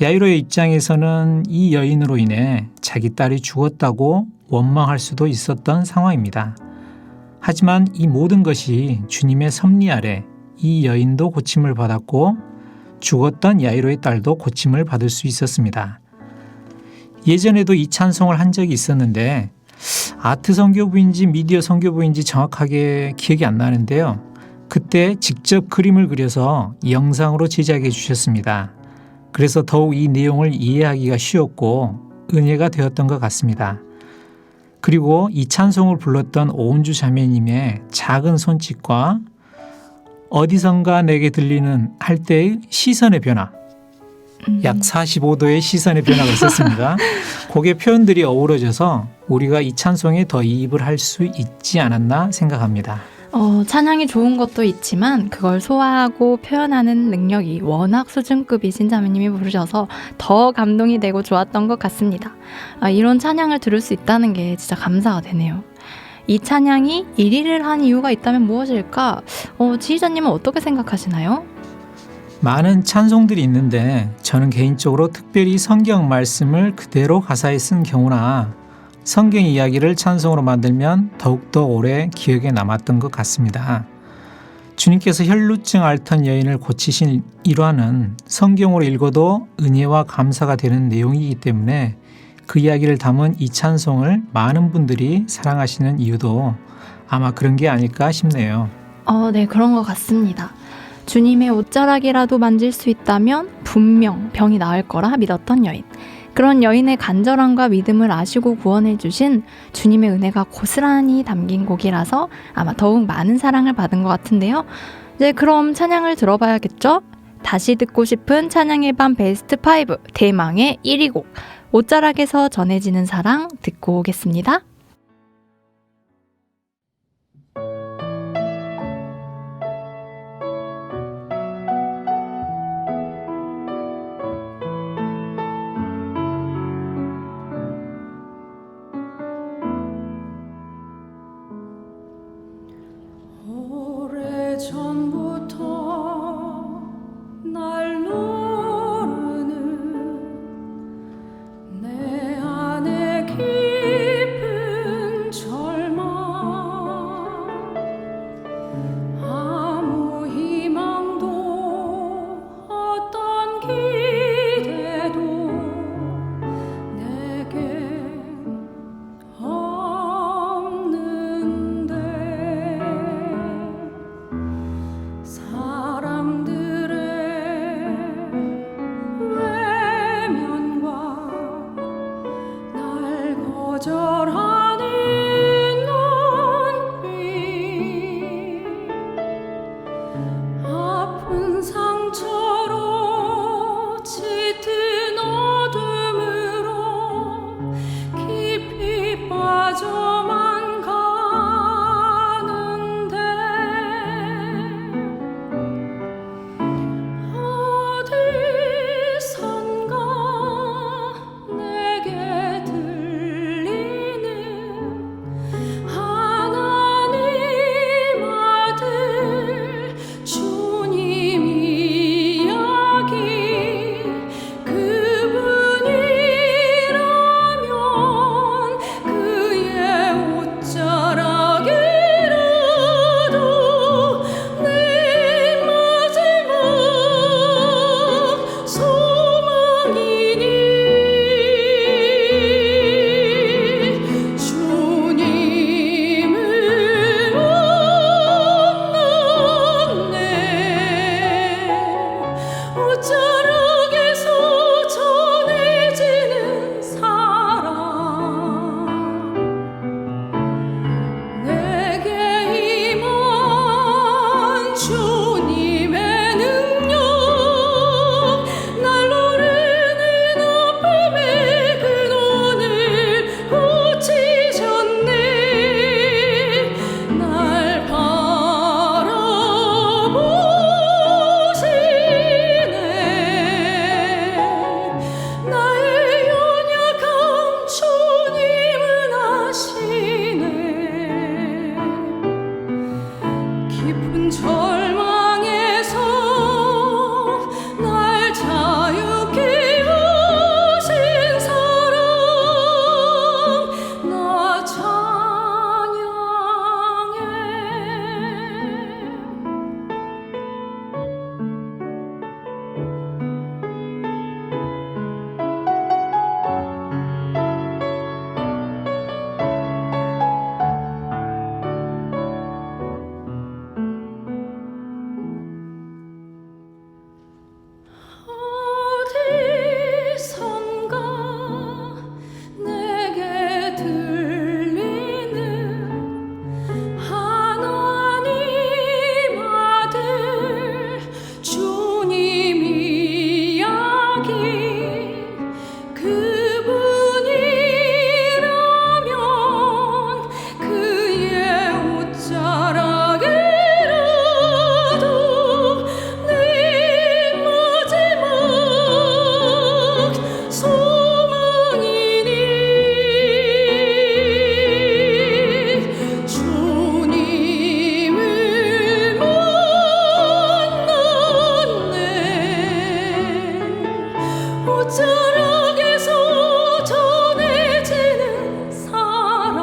야이로의 입장에서는 이 여인으로 인해 자기 딸이 죽었다고 원망할 수도 있었던 상황입니다. 하지만 이 모든 것이 주님의 섭리 아래 이 여인도 고침을 받았고 죽었던 야이로의 딸도 고침을 받을 수 있었습니다. 예전에도 이 찬송을 한 적이 있었는데 아트 선교부인지 미디어 선교부인지 정확하게 기억이 안 나는데요. 그때 직접 그림을 그려서 영상으로 제작해 주셨습니다. 그래서 더욱 이 내용을 이해하기가 쉬웠고 은혜가 되었던 것 같습니다. 그리고 이 찬송을 불렀던 오은주 자매님의 작은 손짓과 어디선가 내게 들리는 할 때의 시선의 변화, 약 45도의 시선의 변화가 있었습니다. 곡의 표현들이 어우러져서 우리가 이 찬송에 더 이입을 할 수 있지 않았나 생각합니다. 찬양이 좋은 것도 있지만 그걸 소화하고 표현하는 능력이 워낙 수준급이신 자매님이 부르셔서 더 감동이 되고 좋았던 것 같습니다. 이런 찬양을 들을 수 있다는 게 진짜 감사가 되네요. 이 찬양이 1위를 한 이유가 있다면 무엇일까? 지휘자님은 어떻게 생각하시나요? 많은 찬송들이 있는데 저는 개인적으로 특별히 성경 말씀을 그대로 가사에 쓴 경우나 성경 이야기를 찬송으로 만들면 더욱더 오래 기억에 남았던 것 같습니다. 주님께서 혈루증 앓던 여인을 고치신 일화는 성경으로 읽어도 은혜와 감사가 되는 내용이기 때문에 그 이야기를 담은 이 찬송을 많은 분들이 사랑하시는 이유도 아마 그런 게 아닐까 싶네요. 네, 그런 것 같습니다. 주님의 옷자락이라도 만질 수 있다면 분명 병이 나을 거라 믿었던 여인. 그런 여인의 간절함과 믿음을 아시고 구원해 주신 주님의 은혜가 고스란히 담긴 곡이라서 아마 더욱 많은 사랑을 받은 것 같은데요. 이제 그럼 찬양을 들어봐야겠죠? 다시 듣고 싶은 찬양의 밤 베스트 5 대망의 1위 곡 옷자락에서 전해지는 사랑 듣고 오겠습니다. 오래전부터 날 노르는 내 안에 깊은 손가락에서 전해지는 사랑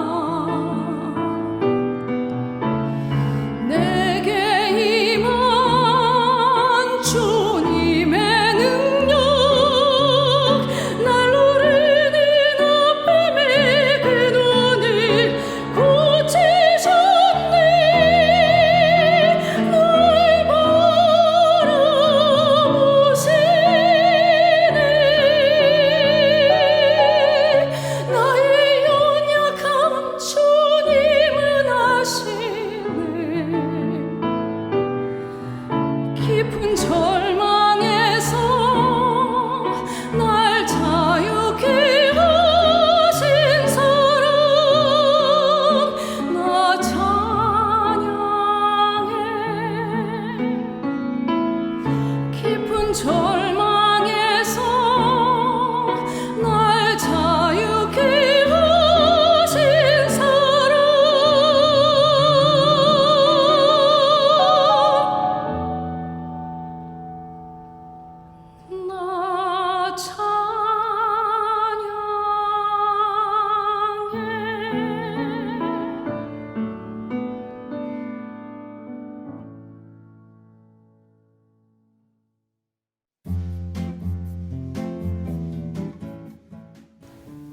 내게 임한 주님의 능력 날 노리는 아픔의 그 눈을 고치셨네 날 바라보시네 나의 연약함 주님은 아시네 깊은 절망에서 날 자유케 하신 사랑 나 찬양해 깊은 절망에서 날 자유케 하신 사랑 나 찬양해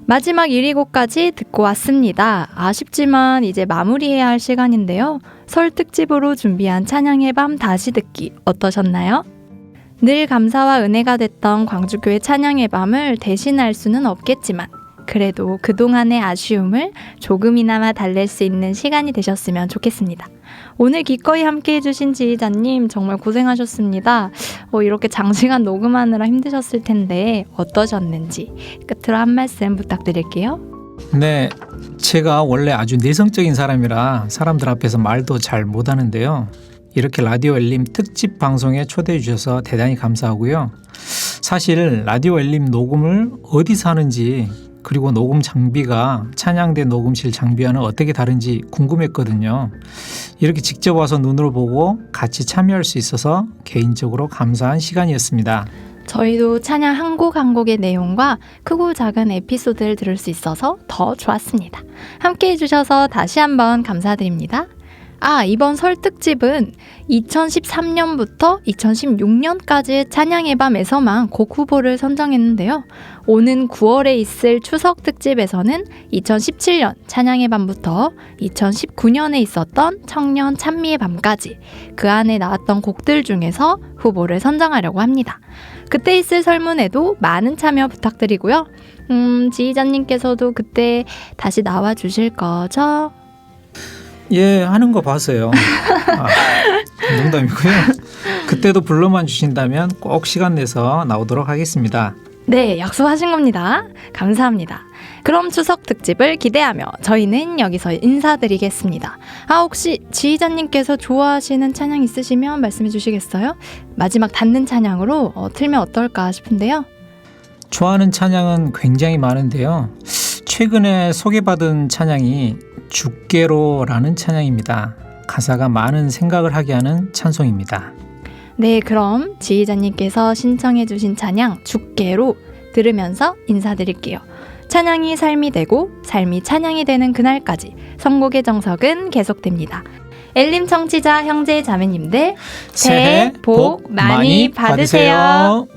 마지막 1위 곡까지 듣고 왔습니다. 아쉽지만 이제 마무리해야 할 시간인데요. 설 특집으로 준비한 찬양의 밤 다시 듣기 어떠셨나요? 늘 감사와 은혜가 됐던 광주교회 찬양의 밤을 대신할 수는 없겠지만 그래도 그동안의 아쉬움을 조금이나마 달랠 수 있는 시간이 되셨으면 좋겠습니다. 오늘 기꺼이 함께 해주신 지휘자님 정말 고생하셨습니다. 이렇게 장시간 녹음하느라 힘드셨을 텐데 어떠셨는지 끝으로 한 말씀 부탁드릴게요. 네, 제가 원래 아주 내성적인 사람이라 사람들 앞에서 말도 잘 못하는데요. 이렇게 라디오 엘림 특집 방송에 초대해 주셔서 대단히 감사하고요. 사실 라디오 엘림 녹음을 어디서 하는지 그리고 녹음 장비가 찬양대 녹음실 장비와는 어떻게 다른지 궁금했거든요. 이렇게 직접 와서 눈으로 보고 같이 참여할 수 있어서 개인적으로 감사한 시간이었습니다. 저희도 찬양 한 곡 한 곡의 내용과 크고 작은 에피소드를 들을 수 있어서 더 좋았습니다. 함께 해주셔서 다시 한번 감사드립니다. 이번 설 특집은 2013년부터 2016년까지 찬양의 밤에서만 곡 후보를 선정했는데요. 오는 9월에 있을 추석 특집에서는 2017년 찬양의 밤부터 2019년에 있었던 청년 찬미의 밤까지 그 안에 나왔던 곡들 중에서 후보를 선정하려고 합니다. 그때 있을 설문에도 많은 참여 부탁드리고요. 지휘자님께서도 그때 다시 나와 주실 거죠? 예, 하는 거 봤어요. 농담이고요. 그때도 불러만 주신다면 꼭 시간 내서 나오도록 하겠습니다. 네, 약속하신 겁니다. 감사합니다. 그럼 추석 특집을 기대하며 저희는 여기서 인사드리겠습니다. 혹시 지휘자님께서 좋아하시는 찬양 있으시면 말씀해 주시겠어요? 마지막 닿는 찬양으로 틀면 어떨까 싶은데요. 좋아하는 찬양은 굉장히 많은데요. 최근에 소개받은 찬양이 주께로라는 찬양입니다. 가사가 많은 생각을 하게 하는 찬송입니다. 네, 그럼 지휘자님께서 신청해 주신 찬양 주께로 들으면서 인사드릴게요. 찬양이 삶이 되고 삶이 찬양이 되는 그날까지 선곡의 정석은 계속됩니다. 엘림 청취자 형제 자매님들 새해 복 많이 받으세요.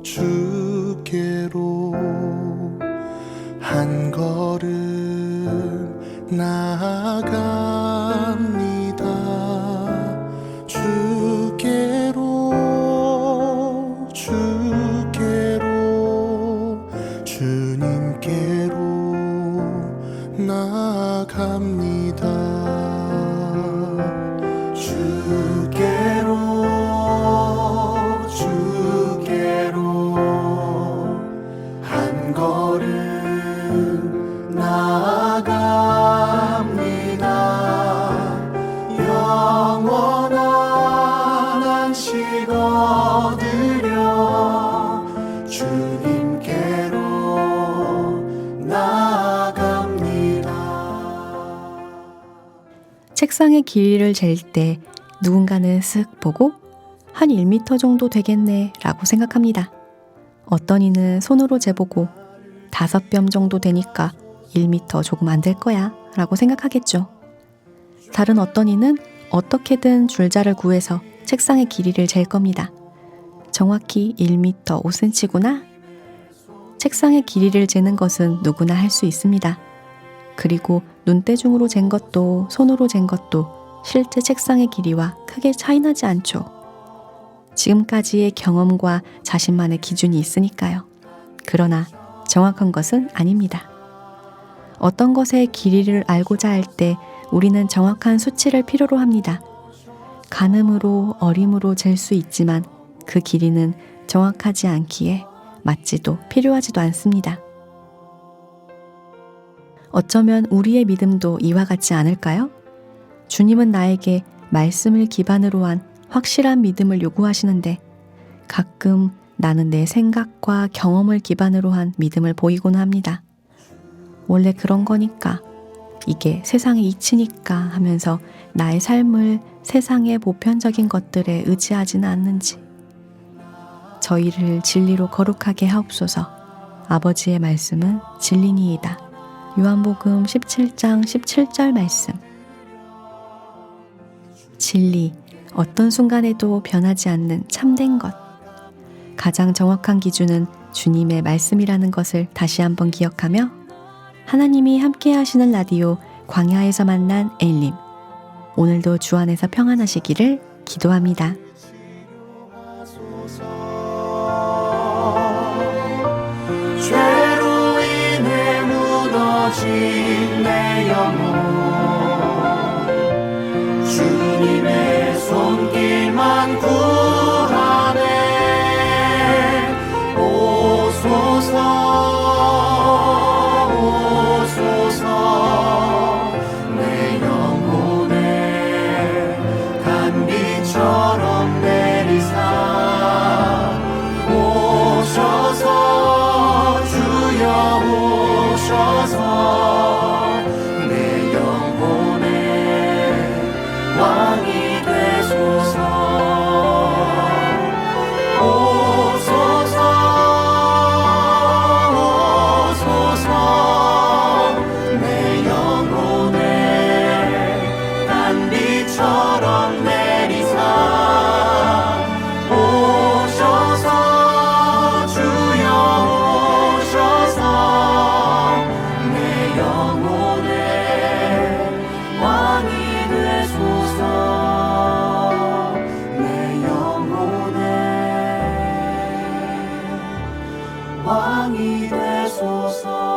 주께로 한 걸음 나아갑니다. 주께로 주님께로 나아갑니다. 주께로 한 걸음 나아가 책상의 길이를 잴 때 누군가는 쓱 보고 한 1m 정도 되겠네 라고 생각합니다. 어떤 이는 손으로 재보고 5뼘 정도 되니까 1m 조금 안 될 거야 라고 생각하겠죠. 다른 어떤 이는 어떻게든 줄자를 구해서 책상의 길이를 잴 겁니다. 정확히 1m 5cm구나. 책상의 길이를 재는 것은 누구나 할 수 있습니다. 그리고 눈대중으로 잰 것도 손으로 잰 것도 실제 책상의 길이와 크게 차이나지 않죠. 지금까지의 경험과 자신만의 기준이 있으니까요. 그러나 정확한 것은 아닙니다. 어떤 것의 길이를 알고자 할 때 우리는 정확한 수치를 필요로 합니다. 가늠으로 어림으로 잴 수 있지만 그 길이는 정확하지 않기에 맞지도 필요하지도 않습니다. 어쩌면 우리의 믿음도 이와 같지 않을까요? 주님은 나에게 말씀을 기반으로 한 확실한 믿음을 요구하시는데 가끔 나는 내 생각과 경험을 기반으로 한 믿음을 보이곤 합니다. 원래 그런 거니까, 이게 세상의 이치니까 하면서 나의 삶을 세상의 보편적인 것들에 의지하지는 않는지. 저희를 진리로 거룩하게 하옵소서. 아버지의 말씀은 진리니이다. 요한복음 17장 17절 말씀. 진리, 어떤 순간에도 변하지 않는 참된 것. 가장 정확한 기준은 주님의 말씀이라는 것을 다시 한번 기억하며 하나님이 함께 하시는 라디오 광야에서 만난 엘림. 오늘도 주 안에서 평안하시기를 기도합니다. 죄로 인해 무너진 내 영혼 주님의 손길만 구하네. 오소서 오소서 내 영혼에 단비처럼 내리사 오셔서 주여 오셔서 내 영혼의 왕이 되소서. 오소서 오소서 내 영혼의 단비처럼 내리사 오셔서 주여 오셔서 내 영혼의 왕이 되소서. 내 영혼의 왕이 되소서.